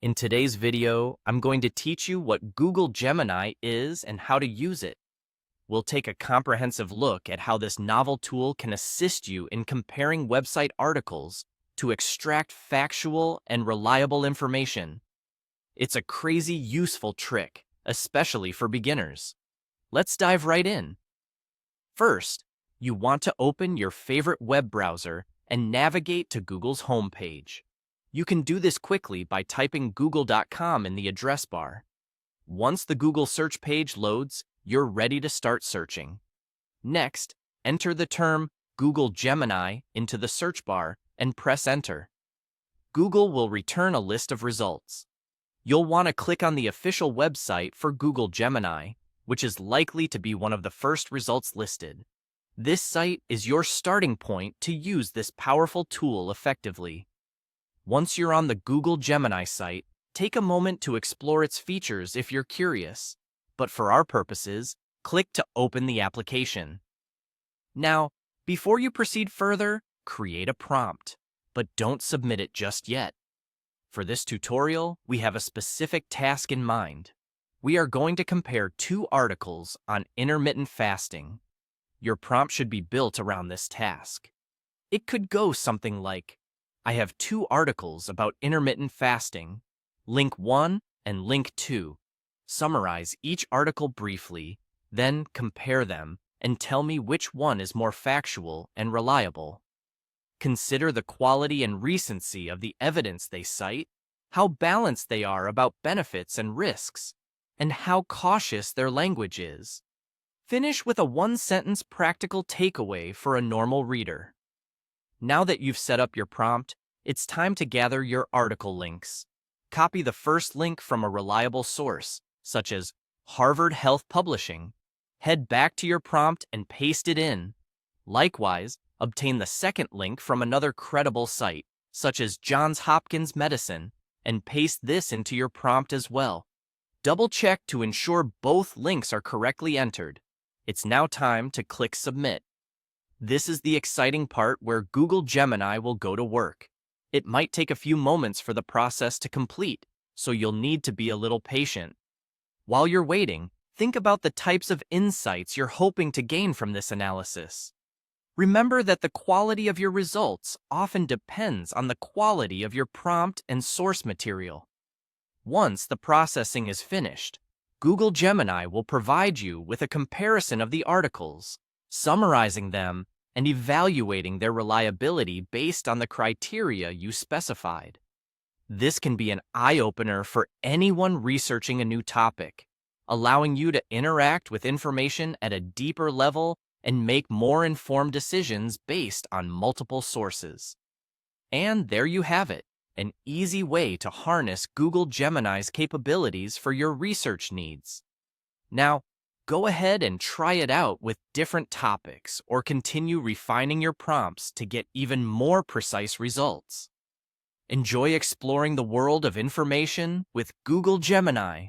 In today's video, I'm going to teach you what Google Gemini is and how to use it. We'll take a comprehensive look at how this novel tool can assist you in comparing website articles to extract factual and reliable information. It's a crazy useful trick, especially for beginners. Let's dive right in. First, you want to open your favorite web browser and navigate to Google's homepage. You can do this quickly by typing google.com in the address bar. Once the Google search page loads, you're ready to start searching. Next, enter the term Google Gemini into the search bar and press enter. Google will return a list of results. You'll want to click on the official website for Google Gemini, which is likely to be one of the first results listed. This site is your starting point to use this powerful tool effectively. Once you're on the Google Gemini site, take a moment to explore its features if you're curious. But for our purposes, click to open the application. Now, before you proceed further, create a prompt, but don't submit it just yet. For this tutorial, we have a specific task in mind. We are going to compare two articles on intermittent fasting. Your prompt should be built around this task. It could go something like, I have two articles about intermittent fasting. Link 1 and link 2. Summarize each article briefly, then compare them and tell me which one is more factual and reliable. Consider the quality and recency of the evidence they cite, how balanced they are about benefits and risks, and how cautious their language is. Finish with a one-sentence practical takeaway for a normal reader. Now that you've set up your prompt, it's time to gather your article links. Copy the first link from a reliable source, such as Harvard Health Publishing. Head back to your prompt and paste it in. Likewise, obtain the second link from another credible site, such as Johns Hopkins Medicine, and paste this into your prompt as well. Double-check to ensure both links are correctly entered. It's now time to click Submit. This is the exciting part where Google Gemini will go to work. It might take a few moments for the process to complete, so you'll need to be a little patient. While you're waiting, think about the types of insights you're hoping to gain from this analysis. Remember that the quality of your results often depends on the quality of your prompt and source material. Once the processing is finished, Google Gemini will provide you with a comparison of the articles, summarizing them and evaluating their reliability based on the criteria you specified. This can be an eye-opener for anyone researching a new topic, allowing you to interact with information at a deeper level and make more informed decisions based on multiple sources. And there you have it, an easy way to harness Google Gemini's capabilities for your research needs. Now, go ahead and try it out with different topics or continue refining your prompts to get even more precise results. Enjoy exploring the world of information with Google Gemini.